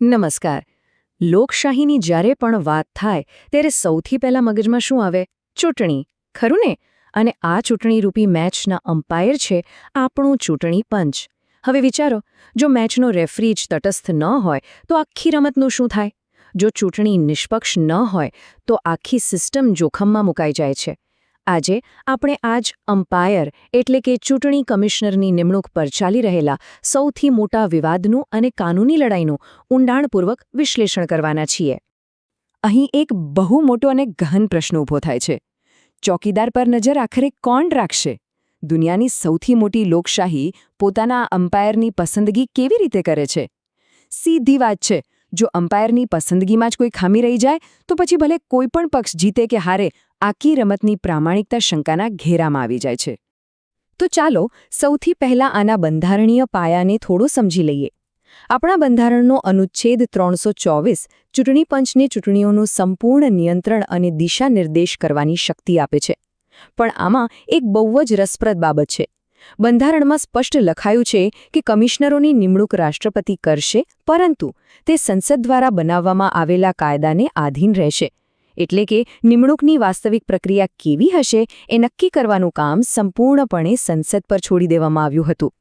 નમસ્કાર. લોકશાહીની જ્યારે પણ વાત થાય ત્યારે સૌથી પહેલા મગજમાં શું આવે? ચૂંટણી, ખરું ને? અને આ ચૂંટણીરૂપી મેચના અમ્પાયર છે આપણું ચૂંટણી પંચ. હવે વિચારો, જો મેચનો રેફરી જ તટસ્થ ન હોય તો આખી રમતનું શું થાય? જો ચૂંટણી નિષ્પક્ષ ન હોય તો આખી સિસ્ટમ જોખમમાં મુકાઈ જાય છે. આજે આપણે આ જ અમ્પાયર એટલે કે ચૂંટણી કમિશનરની નિમણૂક પર ચાલી રહેલા સૌથી મોટા વિવાદનું અને કાનૂની લડાઈનું ઊંડાણપૂર્વક વિશ્લેષણ કરવાના છીએ. અહીં એક બહુ મોટો અને ગહન પ્રશ્ન ઊભો થાય છે. ચોકીદાર પર નજર આખરે કોણ રાખશે? દુનિયાની સૌથી મોટી લોકશાહી પોતાના અમ્પાયરની પસંદગી કેવી રીતે કરે છે? સીધી વાત છે, જો અમ્પાયરની પસંદગીમાં જ કોઈ ખામી રહી જાય તો પછી ભલે કોઈ પણ પક્ષ જીતે કે હારે, આખી રમતની પ્રામાણિકતા શંકાના ઘેરામાં આવી જાય છે. તો ચાલો સૌથી પહેલા આના બંધારણીય પાયાને થોડો સમજી લઈએ. આપણા બંધારણનો અનુચ્છેદ 324 ચૂંટણી પંચને ચૂંટણીઓનું સંપૂર્ણ નિયંત્રણ અને દિશા નિર્દેશ કરવાની શક્તિ આપે છે. પણ આમાં એક બહુ જ રસપ્રદ બાબત છે. બંધારણમાં સ્પષ્ટ લખાયું છે કે કમિશનરોની નિમણૂક રાષ્ટ્રપતિ કરશે, પરંતુ તે સંસદ દ્વારા બનાવવામાં આવેલા કાયદાને આધીન રહેશે. એટલે કે નિમણૂકની વાસ્તવિક પ્રક્રિયા કેવી હશે એ નક્કી કરવાનું કામ સંપૂર્ણપણે સંસદ પર છોડી દેવામાં આવ્યું હતું.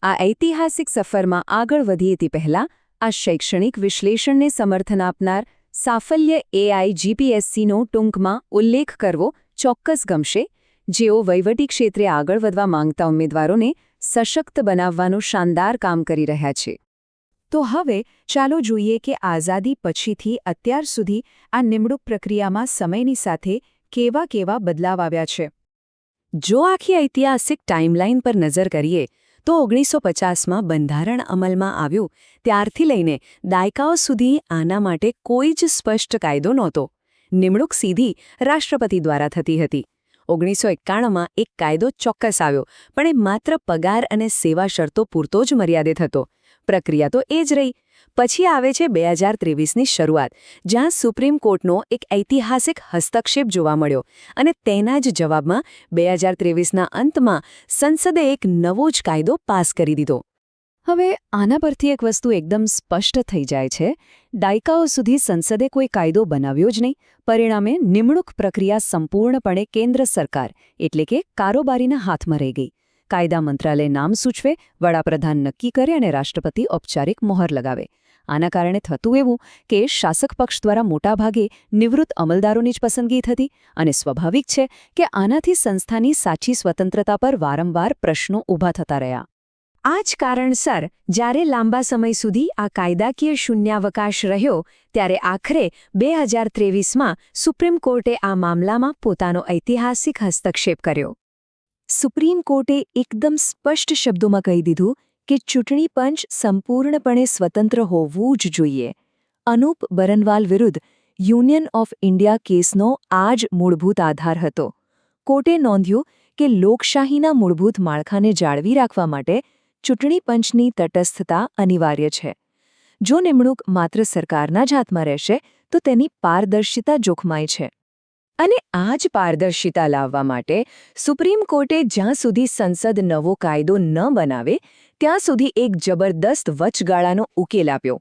આ ઐતિહાસિક સફરમાં આગળ વધીએ તે પહેલાં આ શૈક્ષણિક વિશ્લેષણને સમર્થન આપનાર સાફલ્ય AIGPSCનો ટૂંકમાં ઉલ્લેખ કરવો ચોક્કસ ગમશે, જેઓ વહીવટી ક્ષેત્રે આગળ વધવા માંગતા ઉમેદવારોને સશક્ત બનાવવાનું શાનદાર કામ કરી રહ્યા છે. તો હવે ચાલો જોઈએ કે આઝાદી પછીથી અત્યાર સુધી આ નિમણૂક પ્રક્રિયામાં સમયની સાથે કેવા કેવા બદલાવ આવ્યા છે. જો આખી ઐતિહાસિક ટાઈમલાઈન પર નજર કરીએ તો 1950માં બંધારણ અમલમાં આવ્યું ત્યારથી લઈને દાયકાઓ સુધી આના માટે કોઈ જ સ્પષ્ટ કાયદો નહોતો. નિમણૂક સીધી રાષ્ટ્રપતિ દ્વારા થતી હતી. 1991માં એક કાયદો ચોક્કસ આવ્યો, પણ એ માત્ર પગાર અને સેવા શરતો પૂરતો જ મર્યાદિત હતો. પ્રક્રિયા તો એ જ રહી. પછી આવે છે 2023ની શરૂઆત, જ્યાં સુપ્રીમ કોર્ટનો એક ઐતિહાસિક હસ્તક્ષેપ જોવા મળ્યો અને તેના જ જવાબમાં 2023ના અંતમાં સંસદે એક નવો જ કાયદો પાસ કરી દીધો. હવે આના પરથી એક વસ્તુ એકદમ સ્પષ્ટ થઈ જાય છે. દાયકાઓ સુધી સંસદે કોઈ કાયદો બનાવ્યો જ નહીં. પરિણામે નિમણૂક પ્રક્રિયા સંપૂર્ણપણે કેન્દ્ર સરકાર એટલે કે કારોબારીના હાથમાં રહી ગઈ. કાયદા મંત્રાલય નામ સૂચવે, વડાપ્રધાન નક્કી કરે અને રાષ્ટ્રપતિ ઔપચારિક મોહર લગાવે. આના કારણે થતું એવું કે શાસક પક્ષ દ્વારા મોટાભાગે નિવૃત્ત અમલદારોની જ પસંદગી થતી અને સ્વાભાવિક છે કે આનાથી સંસ્થાની સાચી સ્વતંત્રતા પર વારંવાર પ્રશ્નો ઊભા થતા રહ્યા. આ જ કારણસર જ્યારે લાંબા સમય સુધી આ કાયદાકીય શૂન્યાવકાશ રહ્યો, ત્યારે આખરે 2023માં સુપ્રીમ કોર્ટે આ મામલામાં પોતાનો ઐતિહાસિક હસ્તક્ષેપ કર્યો. સુપ્રીમ કોર્ટે એકદમ સ્પષ્ટ શબ્દોમાં કહી દીધું કે ચૂંટણી પંચ સંપૂર્ણપણે સ્વતંત્ર હોવું જ જોઈએ. અનૂપ બરનવાલ વિરુદ્ધ યુનિયન ઓફ ઇન્ડિયા કેસનો આ જ મૂળભૂત આધાર હતો. કોર્ટે નોંધ્યું કે લોકશાહીના મૂળભૂત માળખાને જાળવી રાખવા માટે ચૂંટણી પંચની તટસ્થતા અનિવાર્ય છે. જો નિમણૂક માત્ર સરકારના જ હાથમાં રહેશે તો તેની પારદર્શિતા જોખમાય છે. અને આ જ પારદર્શિતા લાવવા માટે સુપ્રીમ કોર્ટે જ્યાં સુધી સંસદ નવો કાયદો ન બનાવે ત્યાં સુધી એક જબરદસ્ત વચગાળાનો ઉકેલ આપ્યો.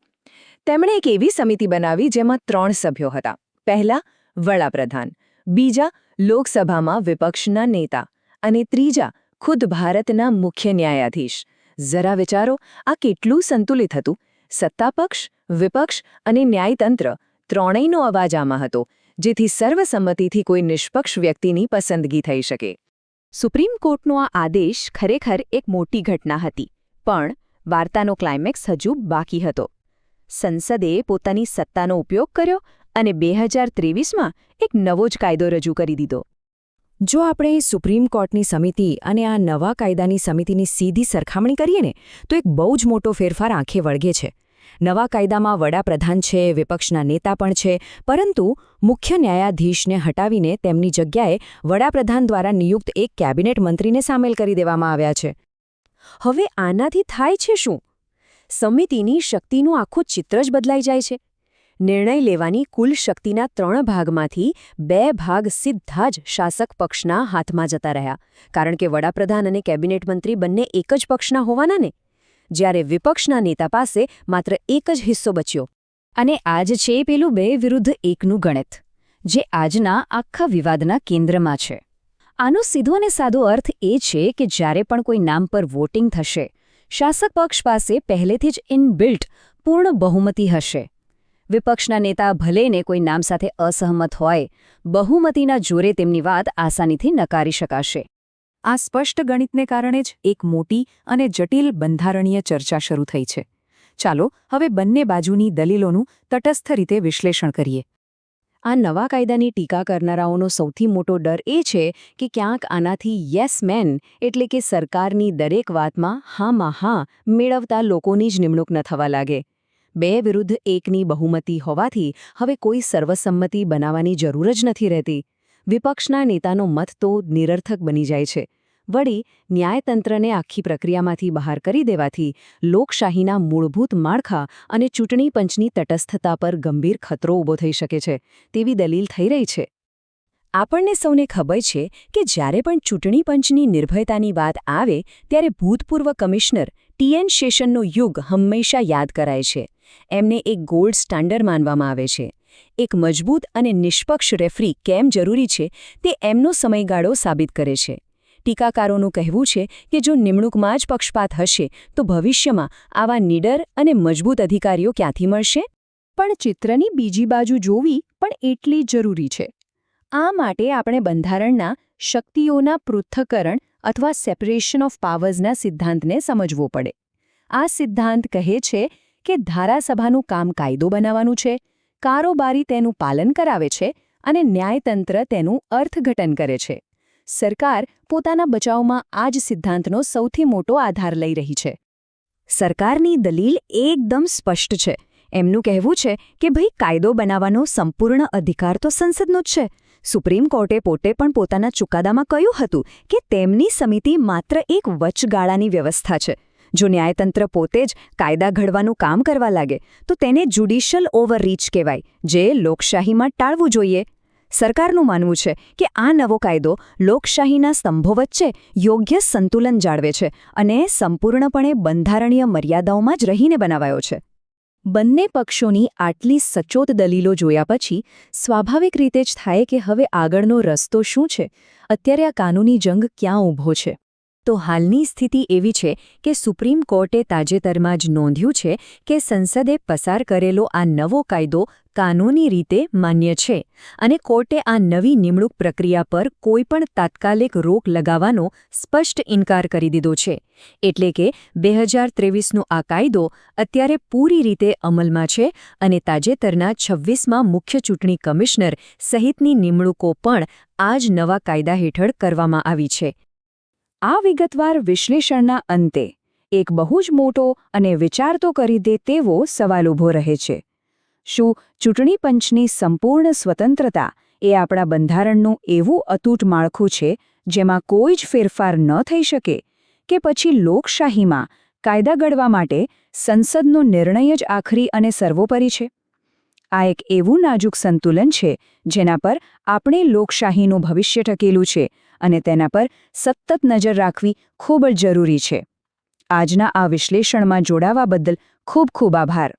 તેમણે એક એવી સમિતિ બનાવી જેમાં 3 સભ્યો હતા. પહેલા વડાપ્રધાન, બીજા લોકસભામાં વિપક્ષના નેતા અને ત્રીજા ખુદ ભારતના મુખ્ય ન્યાયાધીશ. જરા વિચારો, આ કેટલું સંતુલિત હતું. સત્તાપક્ષ, વિપક્ષ અને ન્યાયતંત્ર ત્રણેયનો અવાજ આમાં હતો, જેથી સર્વસંમતિથી કોઈ નિષ્પક્ષ વ્યક્તિની પસંદગી થઈ શકે. સુપ્રીમ કોર્ટનો આ આદેશ ખરેખર એક મોટી ઘટના હતી, પણ વાર્તાનો ક્લાઇમેક્સ હજુ બાકી હતો. સંસદે પોતાની સત્તાનો ઉપયોગ કર્યો અને 2023માં એક નવો જ કાયદો રજૂ કરી દીધો. જો આપણે સુપ્રીમ કોર્ટની સમિતિ અને આ નવા કાયદાની સમિતિની સીધી સરખામણી કરીએ ને, તો એક બહુ જ મોટો ફેરફાર આંખે વળગે છે. નવા કાયદામાં વડાપ્રધાન છે, વિપક્ષના નેતા પણ છે, પરંતુ મુખ્ય ન્યાયાધીશને હટાવીને તેમની જગ્યાએ વડાપ્રધાન દ્વારા નિયુક્ત એક કેબિનેટ મંત્રીને સામેલ કરી દેવામાં આવ્યા છે. હવે આનાથી થાય છે શું? સમિતિની શક્તિનું આખું ચિત્ર જ બદલાઈ જાય છે. નિર્ણય લેવાની કુલ શક્તિના 3 ભાગમાંથી 2 ભાગ સીધા જ શાસક પક્ષના હાથમાં જતા રહ્યા, કારણ કે વડાપ્રધાન અને કેબિનેટ મંત્રી બંને એક જ પક્ષના હોવાના ને. જ્યારે વિપક્ષના નેતા પાસે માત્ર એક જ હિસ્સો બચ્યો. અને આ જ છે પેલું 2 વિરુદ્ધ 1નું ગણિત, જે આજના આખા વિવાદના કેન્દ્રમાં છે. આનો સીધો અને સાદો અર્થ એ છે કે જ્યારે પણ કોઈ નામ પર વોટિંગ થશે, શાસક પક્ષ પાસે પહેલેથી જ ઇનબિલ્ટ પૂર્ણ બહુમતી હશે. વિપક્ષના નેતા ભલેને કોઈ નામ સાથે અસહમત હોય, બહુમતીના જોરે તેમની વાત આસાનીથી નકારી શકાશે. આ સ્પષ્ટ ગણિતને કારણે જ એક મોટી અને જટિલ બંધારણીય ચર્ચા શરૂ થઈ છે. ચાલો હવે બંને બાજુની દલીલોનું તટસ્થ રીતે વિશ્લેષણ કરીએ. આ નવા કાયદાની ટીકા કરનારાઓનો સૌથી મોટો ડર એ છે કે ક્યાંક આનાથી યસ મેન એટલે કે સરકારની દરેક વાતમાં હામાં હા મેળવતા લોકોની જ નિમણૂક ન થવા લાગે. 2 વિરુદ્ધ 1ની બહુમતી હોવાથી હવે કોઈ સર્વસંમતિ બનાવવાની જરૂર જ નથી રહેતી. વિપક્ષના નેતાનો મત તો નિરર્થક બની જાય છે. વળી ન્યાયતંત્રને આખી પ્રક્રિયામાંથી બહાર કરી દેવાથી લોકશાહીના મૂળભૂત માળખા અને ચૂંટણી પંચની તટસ્થતા પર ગંભીર ખતરો ઊભો થઈ શકે છે તેવી દલીલ થઈ રહી છે. આપણને સૌને ખબર છે કે જ્યારે પણ ચૂંટણી પંચની નિર્ભયતાની વાત આવે ત્યારે ભૂતપૂર્વ કમિશનર ટી.એન. શેષનનો યુગ હંમેશા યાદ કરાય છે. એમને એક ગોલ્ડ સ્ટાન્ડર્ડ માનવામાં આવે છે. એક મજબૂત અને નિષ્પક્ષ રેફરી કેમ જરૂરી છે તે એમનો સમયગાળો સાબિત કરે છે. ટીકાકારોનું કહેવું છે કે જો નિમણૂકમાં જ પક્ષપાત હશે તો ભવિષ્યમાં આવા નીડર અને મજબૂત અધિકારીઓ ક્યાંથી મળશે? પણ ચિત્રની બીજી બાજુ જોવી પણ એટલી જ જરૂરી છે. આ માટે આપણે બંધારણના શક્તિઓના પૃથ્થકરણ અથવા સેપરેશન ઓફ પાવર્સના સિદ્ધાંતને સમજવો પડે. આ સિદ્ધાંત કહે છે કે ધારાસભાનું કામ કાયદો બનાવવાનું છે, કારોબારી તેનું પાલન કરાવે છે અને ન્યાયતંત્ર તેનું અર્થઘટન કરે છે. સરકાર પોતાના બચાવમાં આ જ સિદ્ધાંતનો સૌથી મોટો આધાર લઈ રહી છે. સરકારની દલીલ એકદમ સ્પષ્ટ છે. એમનું કહેવું છે કે ભાઈ કાયદો બનાવવાનો સંપૂર્ણ અધિકાર તો સંસદનો જ છે. સુપ્રીમ કોર્ટે પોતે પણ પોતાના ચુકાદામાં કહ્યું હતું કે તેમની સમિતિ માત્ર એક વચગાળાની વ્યવસ્થા છે. જો ન્યાયતંત્ર પોતે જ કાયદા ઘડવાનું કામ કરવા લાગે તો તેને જ્યુડિશિયલ ઓવરરીચ કહેવાય, જે લોકશાહીમાં ટાળવું જોઈએ. સરકારનું માનવું છે કે આ નવો કાયદો લોકશાહીના સ્તંભો વચ્ચે યોગ્ય સંતુલન જાળવે છે અને સંપૂર્ણપણે બંધારણીય મર્યાદાઓમાં જ રહીને બનાવાયો છે. બંને પક્ષોની આટલી સચોટ દલીલો જોયા પછી સ્વાભાવિક રીતે જ થાય કે હવે આગળનો રસ્તો શું છે? અત્યારે આ કાનૂની જંગ ક્યાં ઊભો છે? તો હાલની સ્થિતિ એવી છે કે સુપ્રીમ કોર્ટે તાજેતરમાં જ નોંધ્યું છે કે સંસદે પસાર કરેલો આ નવો કાયદો કાનૂની રીતે માન્ય છે અને કોર્ટે આ નવી નિમણૂક પ્રક્રિયા પર કોઈપણ તાત્કાલિક રોક લગાવવાનો સ્પષ્ટ ઇનકાર કરી દીધો છે. એટલે કે 2023નો આ કાયદો અત્યારે પૂરી રીતે અમલમાં છે અને તાજેતરના 26મા મુખ્ય ચૂંટણી કમિશનર સહિતની નિમણૂકો પણ આ જ નવા કાયદા હેઠળ કરવામાં આવી છે. આ વિગતવાર વિશ્લેષણના અંતે એક બહુ જ મોટો અને વિચારતો કરી દે તેવો સવાલ ઊભો રહે છે. શું ચૂંટણી પંચની સંપૂર્ણ સ્વતંત્રતા એ આપણા બંધારણનું એવું અતૂટ માળખું છે જેમાં કોઈ જ ફેરફાર ન થઈ શકે, કે પછી લોકશાહીમાં કાયદા ઘડવા માટે સંસદનો નિર્ણય જ આખરી અને સર્વોપરી છે? આ એક એવું નાજુક સંતુલન છે જેના પર આપણે લોકશાહીનું ભવિષ્ય ટકેલું છે અને તેના પર સતત નજર રાખવી ખૂબ જ જરૂરી છે. આજના આ વિશ્લેષણમાં જોડાવા બદલ ખૂબ ખૂબ આભાર.